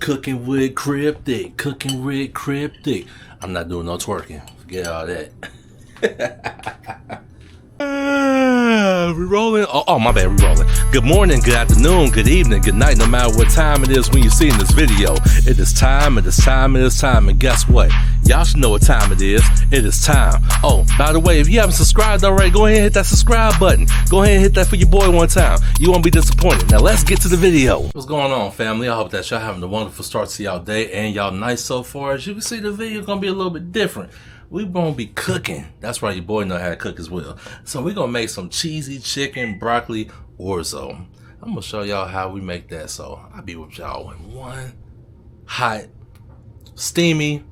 Cooking with cryptic, cooking with cryptic. I'm not doing no twerking. Forget all that. We rolling. Oh, my bad, we rolling. Good morning, good afternoon, good evening, good night, no matter what time it is when you're seeing this video. It is time, it is time, it is time, and guess what? Y'all should know what time it is. It is time. Oh, by the way, if you haven't subscribed already, go ahead and hit that subscribe button. Go ahead and hit that for your boy one time. You won't be disappointed. Now let's get to the video. What's going on, family? I hope that y'all having a wonderful start to y'all day and y'all night so far. As you can see, the video is gonna be a little bit different. We gonna be cooking. That's right, your boy know how to cook as well. So we're gonna make some cheesy chicken broccoli Orzo. I'm gonna show y'all how we make that. So I'll be with y'all in one hot, steamy,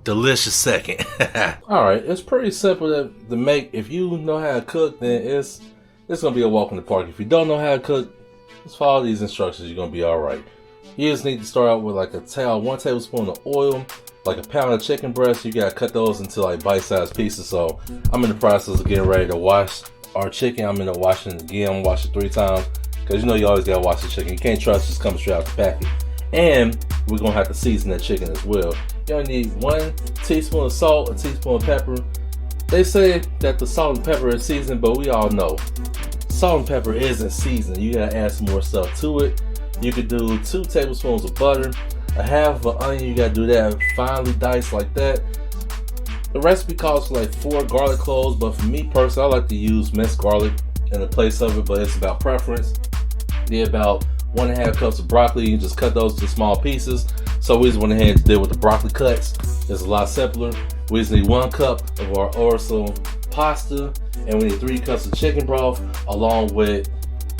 delicious second. All right, it's pretty simple to make. If you know how to cook, then it's gonna be a walk in the park. If you don't know how to cook, just follow these instructions. You're gonna be all right. You just need to start out with like 1 tablespoon of oil. Like a pound of chicken breast, you gotta cut those into like bite-sized pieces. So I'm in the process of getting ready to wash our chicken. I'm in the washing it again. I'm gonna wash it 3 times because you know you always gotta wash the chicken. You can't trust just coming straight out the packet. And we're gonna have to season that chicken as well. You only need 1 teaspoon of salt, 1 teaspoon of pepper. They say that the salt and pepper is seasoned, but we all know salt and pepper isn't seasoned. You gotta add some more stuff to it. You could do 2 tablespoons of butter. 1/2 of an onion, you gotta do that finely diced like that. The recipe calls for like 4 garlic cloves, but for me personally, I like to use minced garlic in the place of it, but it's about preference. Then about 1.5 cups of broccoli, you just cut those to small pieces. So we just went ahead and did with the broccoli cuts. It's a lot simpler. We just need 1 cup of our Orzo pasta, and we need 3 cups of chicken broth along with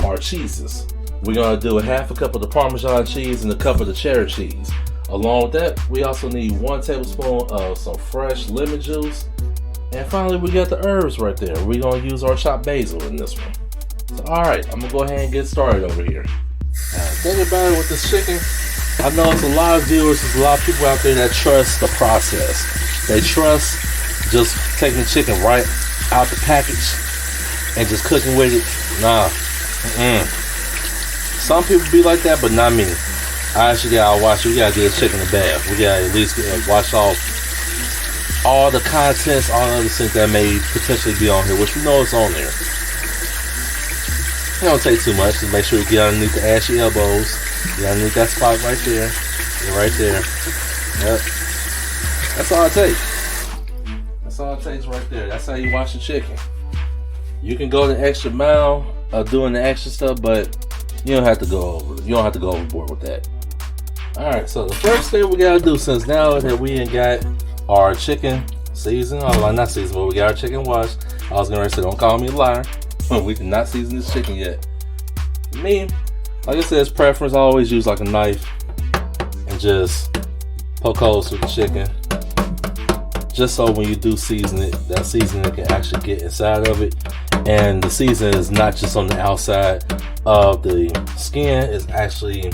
our cheeses. We're gonna do 1/2 cup of the Parmesan cheese and 1 cup of the cheddar cheese. Along with that, we also need 1 tablespoon of some fresh lemon juice. And finally, we got the herbs right there. We're gonna use our chopped basil in this one. So, all right, I'm gonna go ahead and get started over here. Think about it with this chicken. I know it's a lot of viewers, there's a lot of people out there that trust the process. They trust just taking the chicken right out the package and just cooking with it. Nah. Some people be like that, but not me. I actually gotta wash it. We gotta get a chicken a bath. We gotta at least wash off all the contents, all the other things that may potentially be on here, which we know is on there. It don't take too much. Just make sure you get underneath the ashy elbows. Get underneath that spot right there. Get right there. Yep. That's all it takes. That's all it takes right there. That's how you wash the chicken. You can go the extra mile of doing the extra stuff, but you don't have to go overboard with that. Alright, so the first thing we gotta do, since now that we ain't got our chicken seasoned, not seasoned, but we got our chicken washed. I was gonna say, don't call me a liar. We did not season this chicken yet. Me, like I said, it's preference. I always use like a knife and just poke holes with the chicken. Just so when you do season it, that seasoning can actually get inside of it. And the seasoning is not just on the outside of the skin, it's actually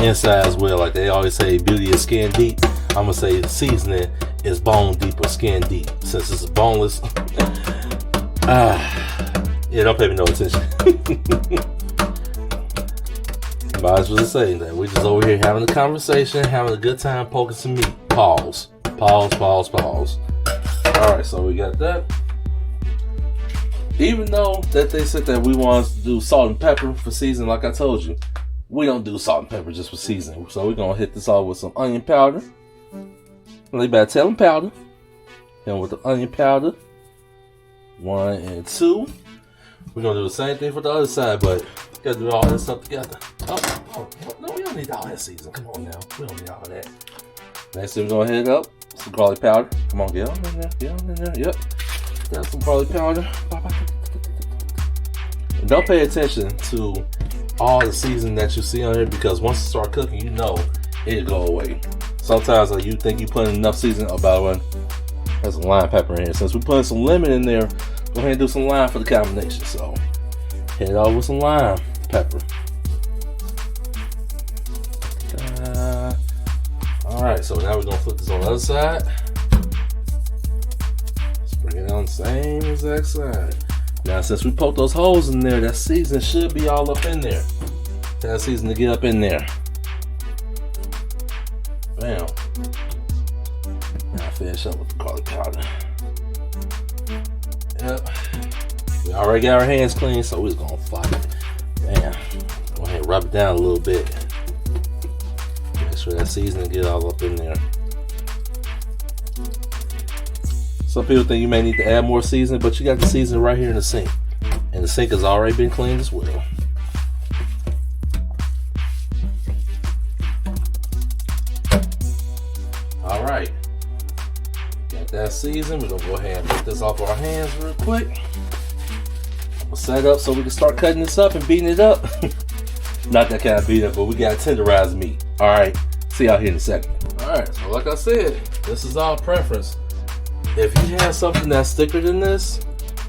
inside as well. Like they always say, beauty is skin deep. I'm gonna say seasoning is bone deep or skin deep. Since it's boneless, yeah, don't pay me no attention. Might as well say that we just over here having a conversation, having a good time, poking some meat. Pause. Pause, pause, pause. Alright, so we got that. Even though that they said that we want to do salt and pepper for seasoning, like I told you, we don't do salt and pepper just for seasoning. So we're going to hit this off with some onion powder. You better tell them powder. And with the onion powder, 1 and 2. We're going to do the same thing for the other side, but we got to do all that stuff together. Oh, no, we don't need all that seasoning. Come on now. We don't need all of that. Next thing we're going to hit it up, some garlic powder. Come on, get on in there. Get on in there. Yep. Got some garlic powder. And don't pay attention to all the seasoning that you see on here, because once you start cooking, you know it'll go away. Sometimes like you think you put enough seasoning. Oh, by the way, there's some lime pepper in here. Since we're putting some lemon in there, go ahead and do some lime for the combination. So hit it off with some lime pepper. Alright, so now we're gonna flip this on the other side. Let's bring it on the same exact side. Now, since we poked those holes in there, that seasoning should be all up in there. That seasoning to get up in there. Bam. Now finish up with the garlic powder. Yep. We already got our hands clean, so we're just gonna fly it. Bam. Go ahead and rub it down a little bit. Make sure that seasoning get all up in there. Some people think you may need to add more seasoning, but you got the seasoning right here in the sink. And the sink has already been cleaned as well. Alright. Got that seasoned. We're going to go ahead and get this off our hands real quick. I'm going to set it up so we can start cutting this up and beating it up. Not that kind of beat up, but we got tenderized meat. Alright. See y'all here in a second. Alright, so like I said, this is all preference. If you have something that's thicker than this,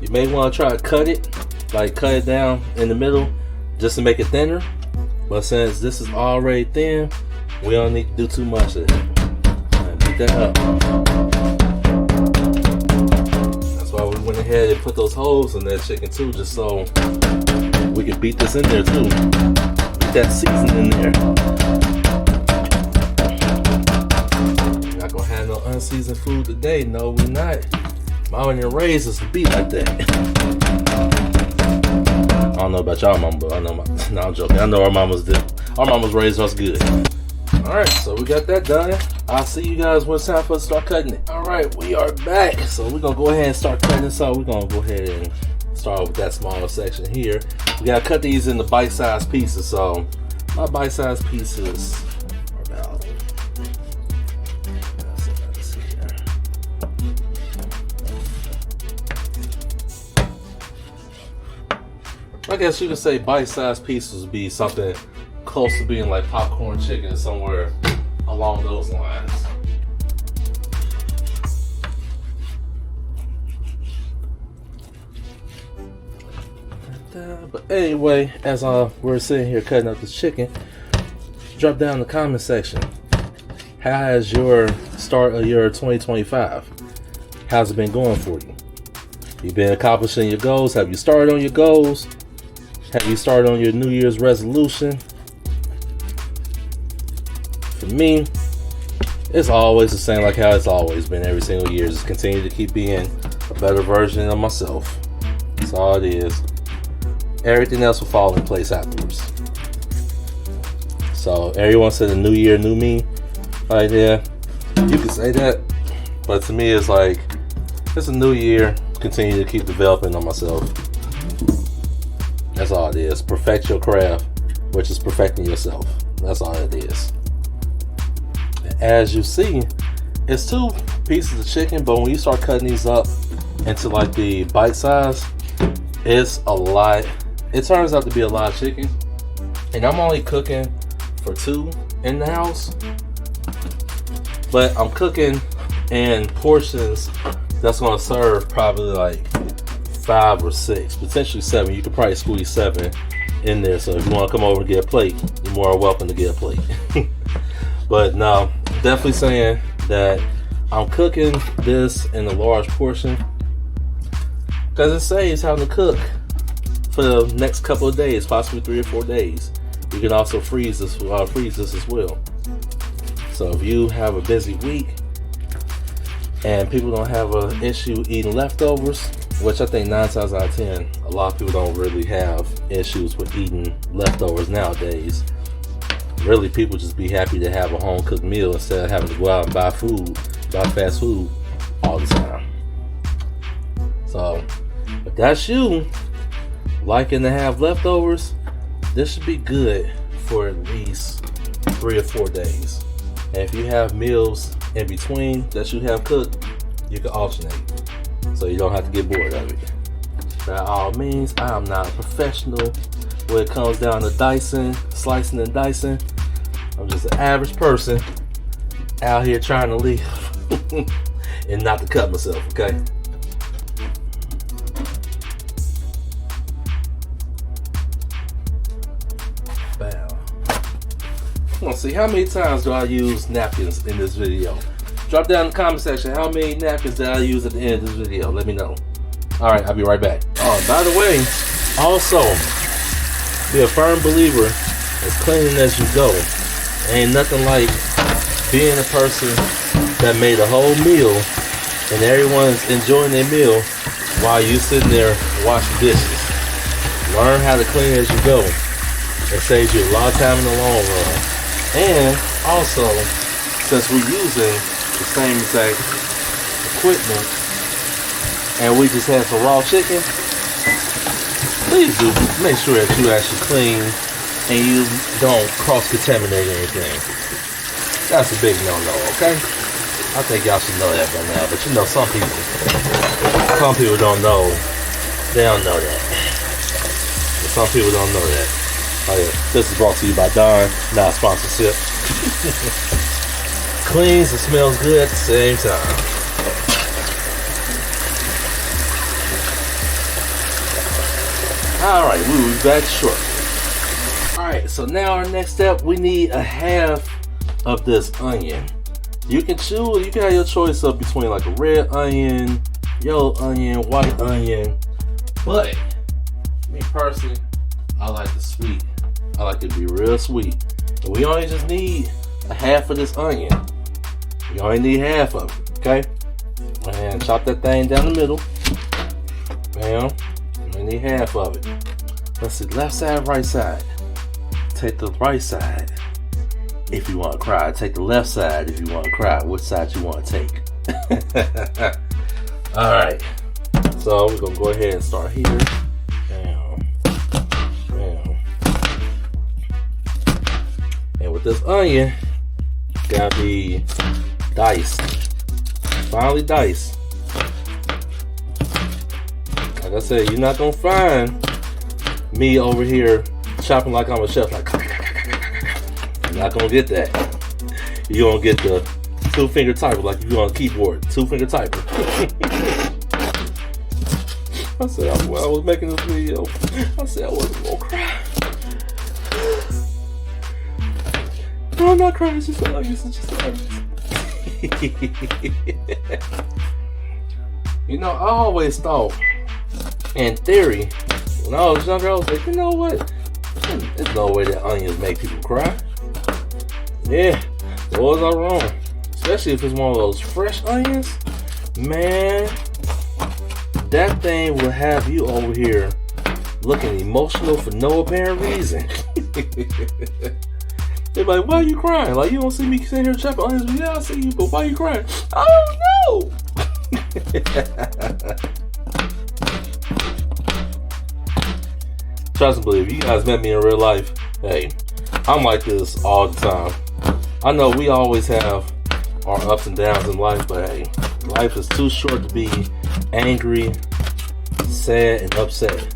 you may want to try to cut it. Like cut it down in the middle just to make it thinner. But since this is already thin, we don't need to do too much of it. Beat that up. That's why we went ahead and put those holes in that chicken too, just so we can beat this in there too. Beat that seasoning in there. We're not gonna have no unseasoned food today. No, we're not. Mama didn't raise us to be like that. I don't know about y'all mama, but I know no, I'm joking. I know our mamas did. Our mamas raised us good. Alright, so we got that done. I'll see you guys when it's time for us to start cutting it. Alright, we are back. So we're gonna go ahead and start cutting this out. We're gonna go ahead and start with that smaller section here. We gotta cut these into bite-sized pieces. So my bite-sized pieces are about, let's see here. I guess you could say bite-sized pieces would be something close to being like popcorn chicken, somewhere along those lines. But anyway, as we're sitting here cutting up this chicken, drop down in the comment section. How has your start of your 2025? How's it been going for you? You been accomplishing your goals? Have you started on your goals? Have you started on your New Year's resolution? For me, it's always the same, like how it's always been every single year. Just continue to keep being a better version of myself. That's all it is. Everything else will fall in place afterwards. So everyone said a new year, new me. Right there, you can say that, but to me, it's like it's a new year. Continue to keep developing on myself. That's all it is. Perfect your craft, which is perfecting yourself. That's all it is. As you see, it's 2 pieces of chicken, but when you start cutting these up into like the bite size, it's a lot. It turns out to be a lot of chicken, and I'm only cooking for 2 in the house, but I'm cooking in portions that's going to serve probably like 5 or 6, potentially 7. You could probably squeeze 7 in there. So if you want to come over and get a plate, you're more welcome to get a plate. But no, definitely saying that I'm cooking this in a large portion because it saves having to cook for the next couple of days, possibly 3 or 4 days. You can also freeze this as well. So if you have a busy week and people don't have an issue eating leftovers, which I think 9 times out of 10, a lot of people don't really have issues with eating leftovers nowadays. Really, people just be happy to have a home cooked meal instead of having to go out and buy fast food all the time. So if that's you, liking to have leftovers, this should be good for at least 3 or 4 days. And if you have meals in between that you have cooked, you can alternate, so you don't have to get bored of it. By all means, I am not a professional when it comes down to slicing and dicing. I'm just an average person out here trying to live and not to cut myself, okay? Bam. Let's see, how many times do I use napkins in this video? Drop down in the comment section how many napkins did I use at the end of this video. Let me know. Alright, I'll be right back. Oh, by the way, also, be a firm believer as cleaning as you go. Ain't nothing like being a person that made a whole meal and everyone's enjoying their meal while you sitting there washing dishes. Learn how to clean as you go. It saves you a lot of time in the long run. And also, since we're using the same exact equipment and we just had some raw chicken, please do make sure that you actually clean and you don't cross-contaminate anything. That's a big no-no, okay? I think y'all should know that by now, but you know, some people don't know. They don't know that. But some people don't know that. Oh yeah, this is brought to you by Don, not a sponsorship. Cleans and smells good at the same time. Alright, we'll be back shortly. Alright, so now our next step, we need a half of this onion. You can choose, you can have your choice up between like a red onion, yellow onion, white onion. But me personally, I like the sweet. I like it to be real sweet. And we only just need a half of this onion. We only need half of it, okay? And chop that thing down the middle. Bam. We need half of it. Let's see, left side, right side. Take the right side if you want to cry. Take the left side if you want to cry. Which side you want to take? Alright. So we're going to go ahead and start here. Bam. Bam. And with this onion, gotta be diced. Finely diced. Like I said, you're not going to find me over here chopping like I'm a chef. Like, you're not going to get that. You're going to get the 2-finger typer like you're on a keyboard. 2-finger typer. I said, when I was making this video, I said I wasn't going to cry. No, I'm not crying. It's just hilarious. It's just hilarious. You know, I always thought, in theory, when I was younger, I was like, you know what? There's no way that onions make people cry. Yeah, was I wrong? Especially if it's one of those fresh onions. Man, that thing will have you over here looking emotional for no apparent reason. They're like, why are you crying? Like, you don't see me sitting here chopping onions? Yeah, I see you, but why are you crying? I don't know. Trust and believe, you guys met me in real life. Hey, I'm like this all the time. I know we always have our ups and downs in life, but hey, life is too short to be angry, sad, and upset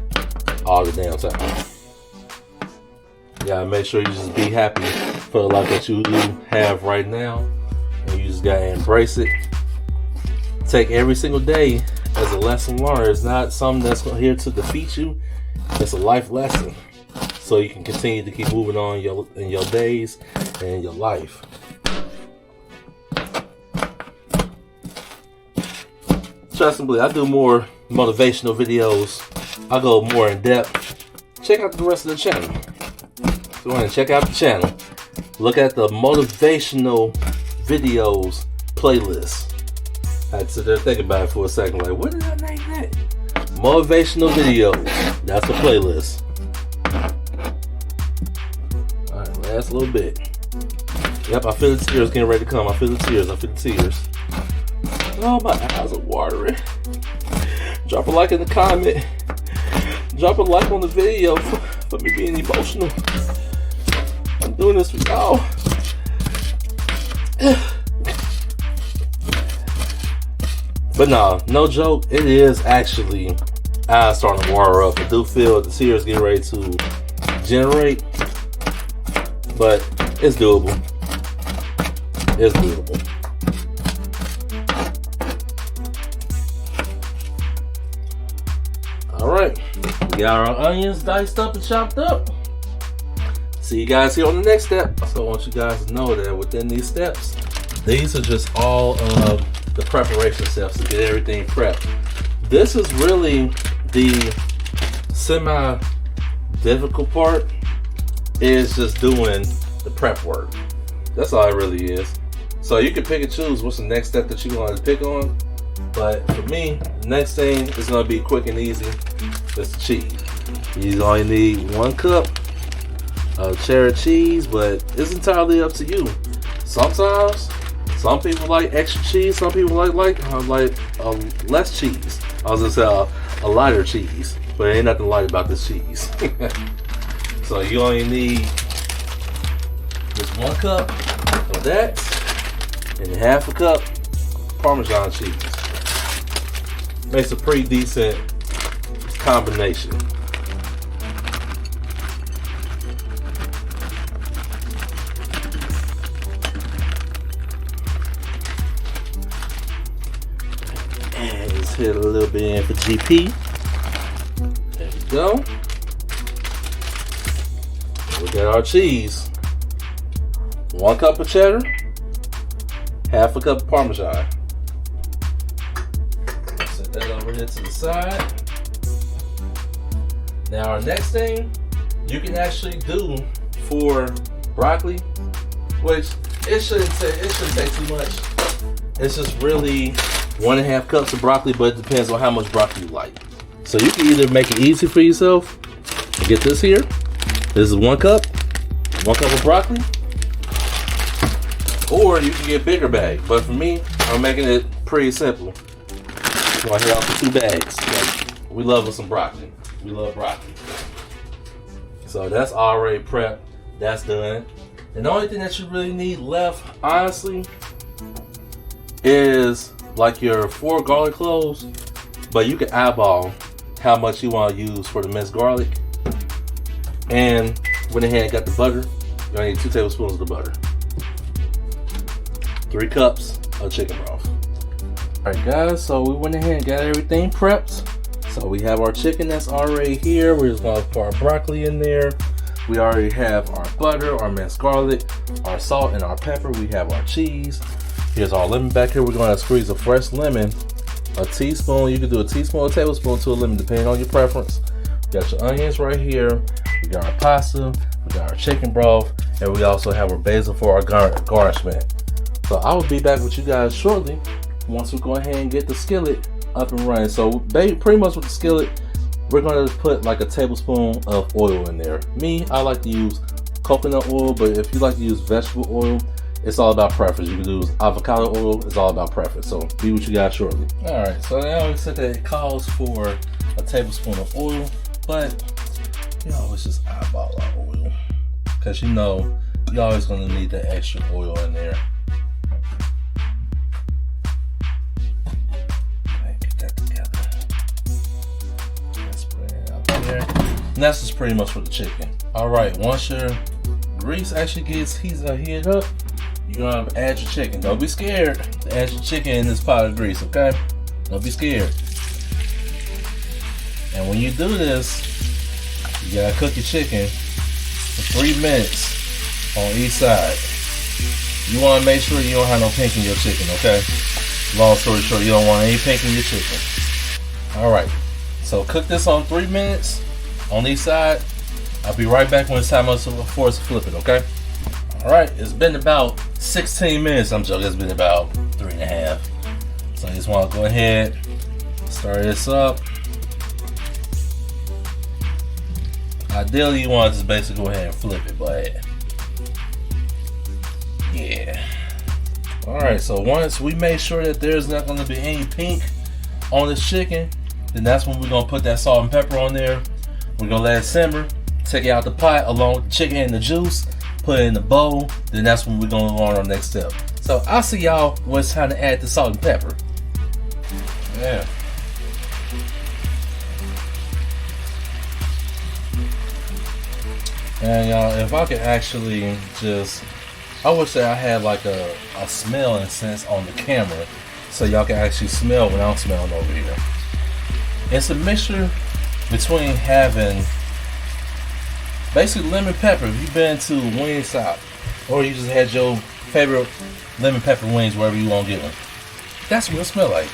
all the damn time. You gotta make sure you just be happy for the life that you do have right now, and you just gotta embrace it. Take every single day as a lesson learned. It's not something that's here to defeat you. It's a life lesson, so you can continue to keep moving on in your days and in your life. Trust and believe, I do more motivational videos. I go more in depth. Check out the rest of the channel. Go ahead and check out the channel. Look at the motivational videos playlist. I had to sit there and think about it for a second. Like, what did I name that? Motivational videos. That's the playlist. Alright, last little bit. Yep, I feel the tears getting ready to come. I feel the tears. I feel the tears. Oh, my eyes are watering. Drop a like in the comment. Drop a like on the video for me being emotional. I'm doing this for y'all. But no joke. It is actually eyes starting to water up. I do feel the tears getting ready to generate, but it's doable. It's doable. Alright, we got our onions diced up and chopped up. See you guys here on the next step. So I want you guys to know that within these steps, these are just all of the preparation steps to get everything prepped. This is really the semi-difficult part, is just doing the prep work. That's all it really is. So you can pick and choose what's the next step that you want to pick on. But for me, the next thing is gonna be quick and easy. It's the cheese. You only need 1 cup of cheddar cheese, but it's entirely up to you. Sometimes, some people like extra cheese. Some people like less cheese. I was gonna say a lighter cheese, but ain't nothing light about this cheese. So you only need just 1 cup of that and half a cup Parmesan cheese. Makes a pretty decent combination. And let's hit a little bit in for GP. There we go. We got our cheese. 1 cup of cheddar, half a cup of Parmesan. Set that over here to the side. Now our next thing you can actually do for broccoli, which it shouldn't take too much. It's just really 1.5 cups of broccoli, but it depends on how much broccoli you like. So you can either make it easy for yourself and get this here. This is 1 cup of broccoli, or you can get a bigger bag. But for me, I'm making it pretty simple. So I hit off the 2 bags. We love us some broccoli. We love broccoli. So that's already prepped. That's done. And the only thing that you really need left, honestly, is like your 4 garlic cloves. But you can eyeball how much you want to use for the minced garlic. And went ahead and got the butter. You only need 2 tablespoons of the butter. 3 cups of chicken broth. Alright guys, so we went ahead and got everything prepped. So we have our chicken that's already here. We're just gonna put our broccoli in there. We already have our butter, our minced garlic, our salt and our pepper. We have our cheese. Here's our lemon back here. We're gonna squeeze a fresh lemon. A teaspoon, you can do a teaspoon or a tablespoon to a lemon depending on your preference. We got your onions right here. We got our pasta, we got our chicken broth, and we also have our basil for our garnishment. So I will be back with you guys shortly once we go ahead and get the skillet up and running. So pretty much with the skillet, we're going to put like a tablespoon of oil in there. Me, I like to use coconut oil, but if you like to use vegetable oil, it's all about preference. You can use avocado oil, it's all about preference. So be with you guys shortly. Alright, so now we said that it calls for a tablespoon of oil, but you always just eyeball our oil, because you know you're always going to need that extra oil in there. Okay, get that together. Let's put it out there. And that's just pretty much for the chicken. Alright, once your grease actually gets heated up, you're going to add your chicken. Don't be scared to add your chicken in this pot of grease, okay? Don't be scared. And when you do this, you gotta cook your chicken for 3 minutes on each side. You wanna make sure you don't have no pink in your chicken, okay? Long story short, you don't want any pink in your chicken. Alright, so cook this on 3 minutes on each side. I'll be right back when it's time for us to flip it, okay? Alright, it's been about 16 minutes. I'm joking, it's been about 3.5. So I just wanna go ahead, start this up. Ideally, you want to just basically go ahead and flip it, but yeah. Alright, so once we make sure that there's not going to be any pink on this chicken, then that's when we're going to put that salt and pepper on there. We're going to let it simmer, take it out the pot along with the chicken and the juice, put it in the bowl, then that's when we're going to go on our next step. So I'll see y'all when it's time to add the salt and pepper. Yeah. And y'all, if I could actually just, I wish that I had like a smelling sense on the camera so y'all can actually smell what I'm smelling over here. It's a mixture between having basically lemon pepper. If you've been to Wingstop or you just had your favorite lemon pepper wings wherever you want to get them, that's what it smells like.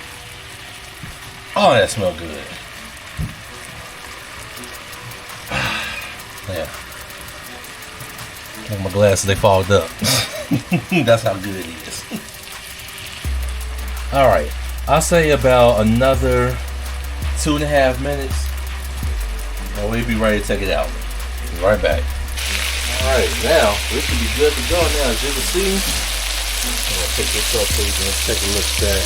Oh, that smells good. Yeah. My glasses, they fogged up. That's how good it is. Alright, I'll say about another 2.5 minutes and we'll be ready to take it out. Be right back. Alright, now this should be good to go now. As you can see, I'm gonna pick this up so you can take a look at that.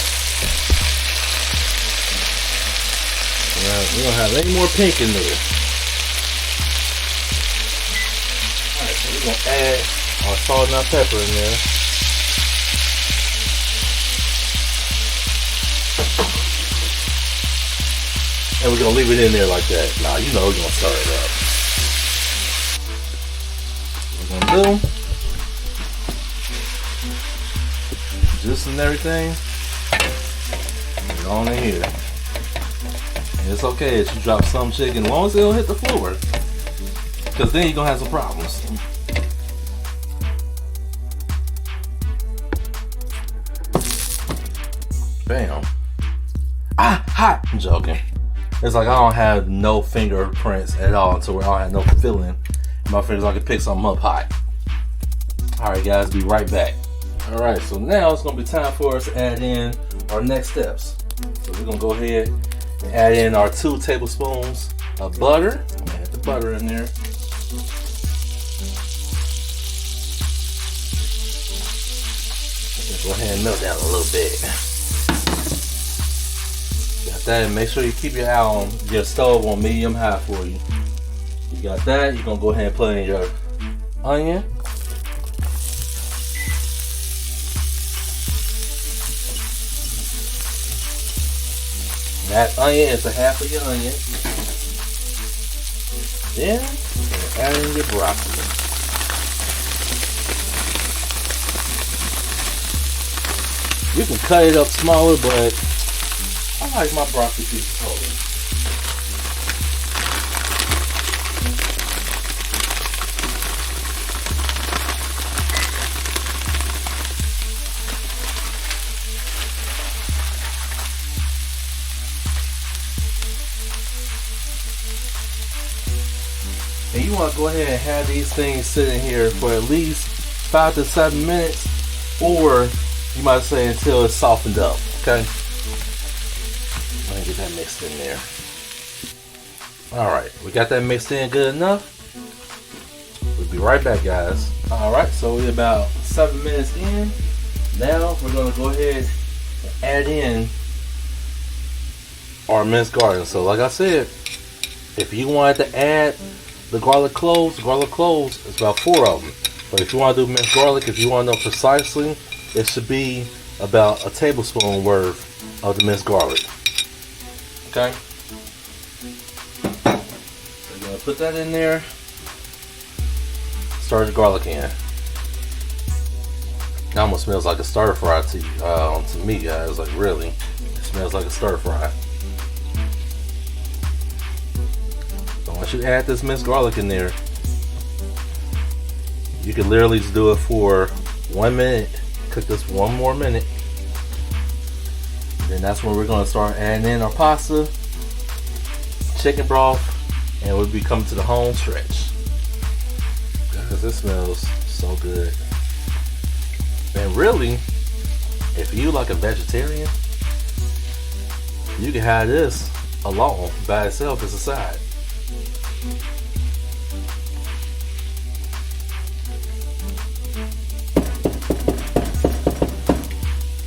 We don't have any more pink in there. Alright, so we're gonna add our salt and our pepper in there. And we're gonna leave it in there like that. Nah, you know we're gonna stir it up. What we're gonna do, juice and everything, put it on in here. And it's okay if you drop some chicken, as long as it don't hit the floor. Because then you're gonna have some problems. Bam. Ah, hot. I'm joking. It's like I don't have no fingerprints at all until I don't have no feeling in my fingers. I can pick something up hot. Alright guys, be right back. Alright, so now it's going to be time for us to add in our next steps. So we're going to go ahead and add in our 2 tablespoons of butter. Add the butter in there. Go ahead and melt down a little bit. Got that, and make sure you keep your stove on medium high for you. You got that, you're gonna go ahead and put in your onion. That onion is a half of your onion. Then you're gonna add in your broccoli. You can cut it up smaller, but I like my broccoli pieces whole. And you want to go ahead and have these things sitting here for at least 5 to 7 minutes, or you might say until it's softened up, okay? Let me get that mixed in there. Alright, we got that mixed in good enough. We'll be right back, guys. Alright, so we're about 7 minutes in. Now we're going to go ahead and add in our minced garlic. So like I said, if you wanted to add the garlic cloves is about 4 of them. But if you want to do minced garlic, if you want to know precisely, it should be about a tablespoon worth of the minced garlic. Okay? So you're going to put that in there. Stir the garlic in. It almost smells like a stir fry to me, guys. Like, really. It smells like a stir fry. So once you add this minced garlic in there, you can literally just do it for 1 minute. Cook this 1 more minute. Then that's when we're going to start adding in our pasta, chicken broth, and we'll be coming to the home stretch. Because this smells so good. And really, if you like a vegetarian, you can have this alone by itself as a side.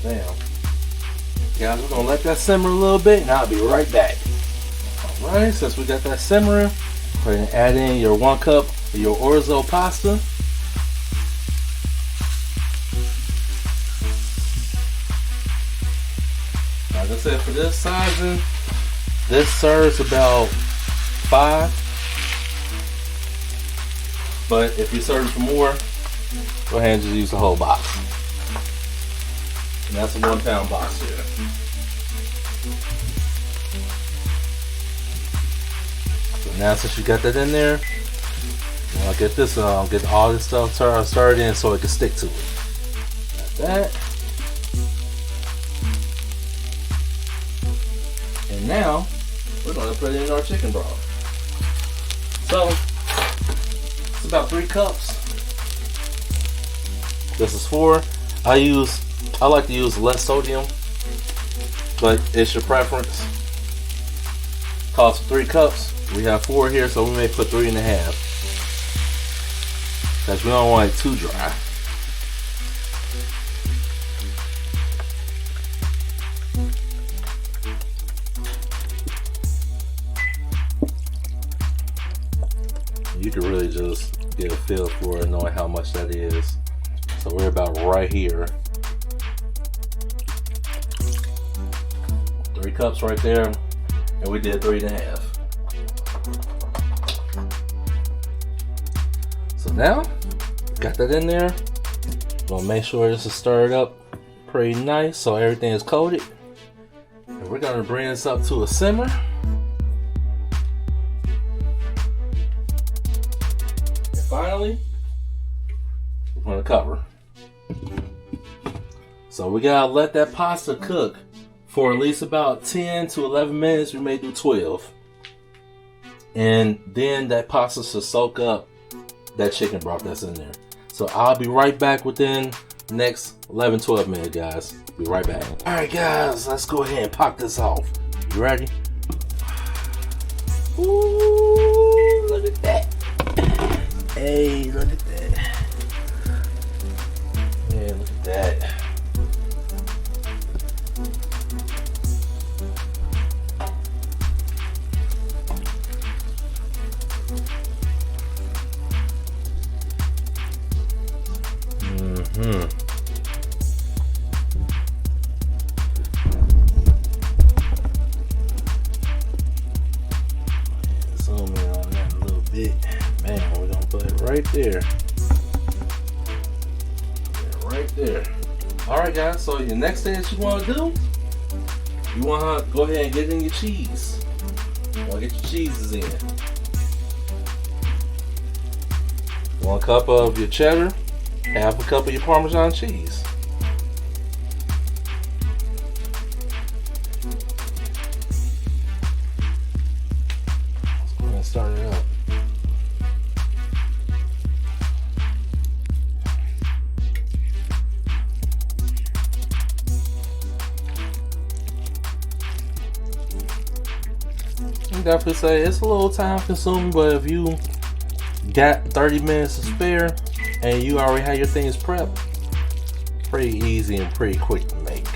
Damn. Guys, we're gonna let that simmer a little bit and I'll be right back. Alright, since we got that simmering, go ahead and add in your 1 cup of your Orzo pasta. Like I said, for this sizing, this serves about 5. But if you're serving for more, go ahead and just use the whole box. And that's a 1 pound box here. So now since you got that in there, I'll get this get all this stuff started in so it can stick to it. Got that. And now we're gonna put in our chicken broth. So it's about 3 cups. This is 4. I like to use less sodium but it's your preference. Costs 3 cups. We have 4 here, so we may put 3.5. Because we don't want it too dry. You can really just get a feel for it, knowing how much that is. So we're about right here. 3 cups right there, and we did 3.5. So now, got that in there. Gonna make sure this is stirred up pretty nice so everything is coated. And we're gonna bring this up to a simmer. And finally, we're gonna cover. So we gotta let that pasta cook for at least about 10 to 11 minutes. We may do 12. And then that pasta should soak up that chicken broth that's in there. So I'll be right back within the next 11-12 minutes, guys. Be right back. Alright guys, let's go ahead and pop this off. You ready? Ooh, look at that. Hey, look at that. Yeah, look at that. Zoom in on that a little bit. Man, we're gonna put it right there. Yeah, right there. Alright guys, so the next thing that you wanna do, you wanna go ahead and get in your cheese. You wanna get your cheeses in. 1 cup of your cheddar, half a cup of your Parmesan cheese. Let's go ahead and start it up. I definitely say it's a little time consuming, but if you got 30 minutes to spare and you already have your things prepped, pretty easy and pretty quick to make.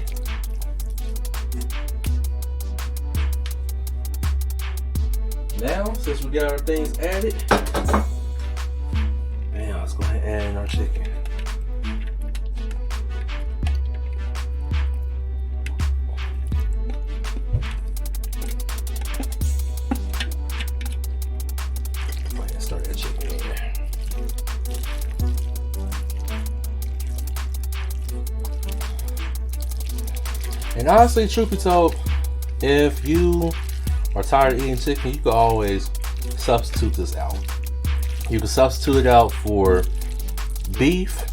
Now, since we got our things added, man, let's go ahead and add in our chicken. Go ahead and start that chicken in there. And honestly, truth be told, if you are tired of eating chicken, you can always substitute this out. You can substitute it out for beef.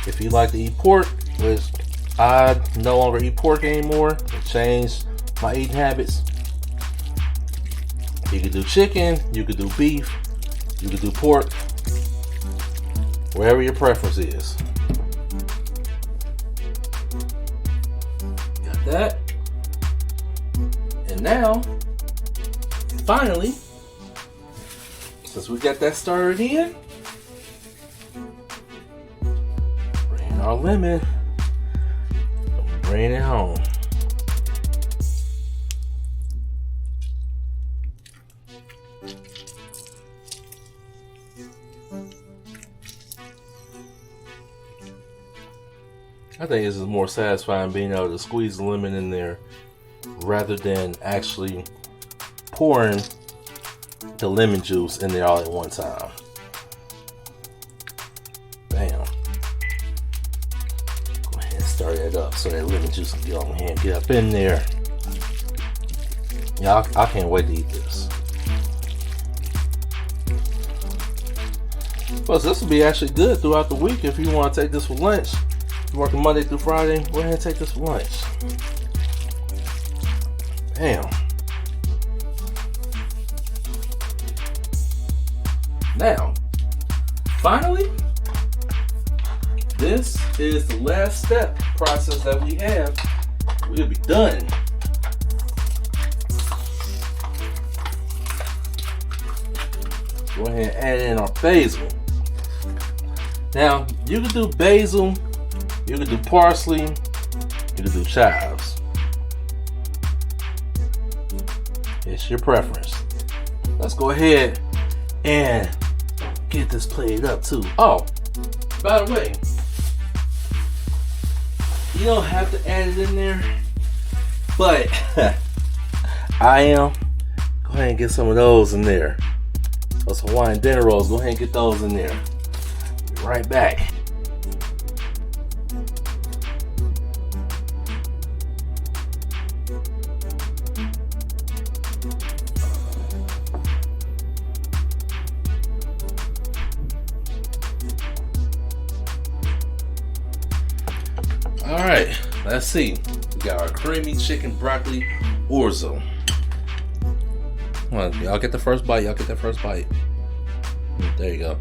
If you like to eat pork, which I no longer eat pork anymore, I changed my eating habits. You could do chicken, you could do beef, you could do pork, wherever your preference is. Got that. And now, finally, since we got that started in, bring in our lemon, bring it home. I think this is more satisfying being able to squeeze the lemon in there rather than actually pouring the lemon juice in there all at one time. Bam. Go ahead and start it up so that lemon juice can get on here and get up in there. Yeah, I can't wait to eat this. Plus, this will be actually good throughout the week if you want to take this for lunch. If you're working Monday through Friday, go ahead and take this for lunch. Bam. Now, finally, this is the last step process that we have we'll be done. Go ahead and add in our basil. Now, you can do basil, you can do parsley, you can do chives. It's your preference. Let's go ahead and get this plated up too. Oh, by the way, you don't have to add it in there, but I am. Go ahead and get some of those in there. Those Hawaiian dinner rolls, go ahead and get those in there. Be right back. All right, let's see. We got our creamy chicken broccoli orzo. Come on, y'all get the first bite. Y'all get that first bite. There you go.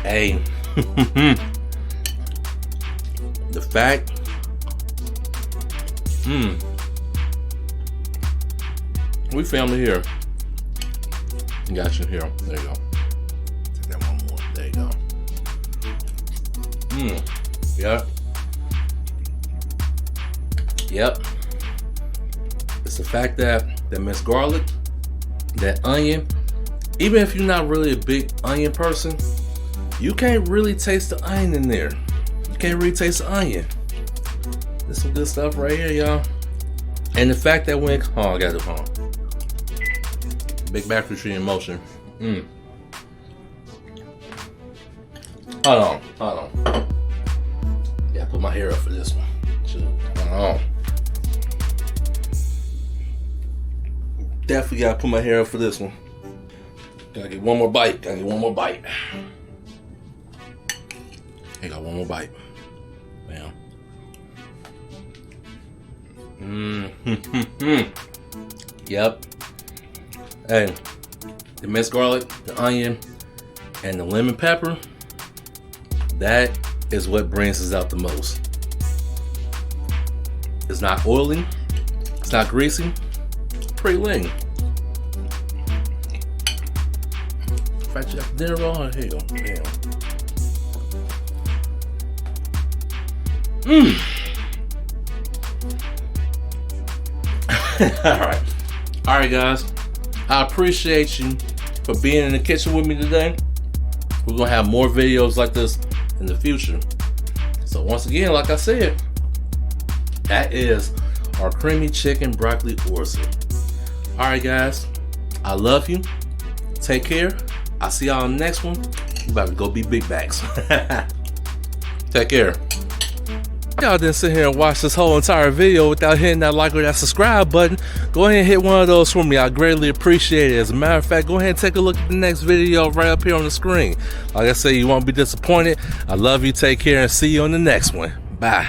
Hey, the fact, we family here. Got you here. There you go. Take that one more. There you go. Yep. Yep. It's the fact that minced garlic, that onion, even if you're not really a big onion person, you can't really taste the onion in there. You can't really taste the onion. There's some good stuff right here, y'all. And the fact that when, I gotta do, big back retreat in motion. Hold on. Yeah, put my hair up for this one. Shoot. Hold on. Definitely gotta put my hair up for this one. Gotta get one more bite. Here got one more bite. Bam. Yep. Hey, the minced garlic, the onion, and the lemon pepper, that is what brings us out the most. It's not oily, it's not greasy, it's pretty lean. In fact, you got the dinner roll, here you go, bam. Alright guys, I appreciate you for being in the kitchen with me today. We're gonna have more videos like this in the future. So once again, like I said, that is our creamy chicken broccoli orzo. Alright guys, I love you. Take care. I'll see y'all on the next one. We're about to go be big bags. Take care. Y'all didn't sit here and watch this whole entire video without hitting that like or that subscribe button. Go ahead and hit one of those for me. I greatly appreciate it. As a matter of fact, go ahead and take a look at the next video right up here on the screen. Like I said, you won't be disappointed. I love you. Take care and see you on the next one. Bye.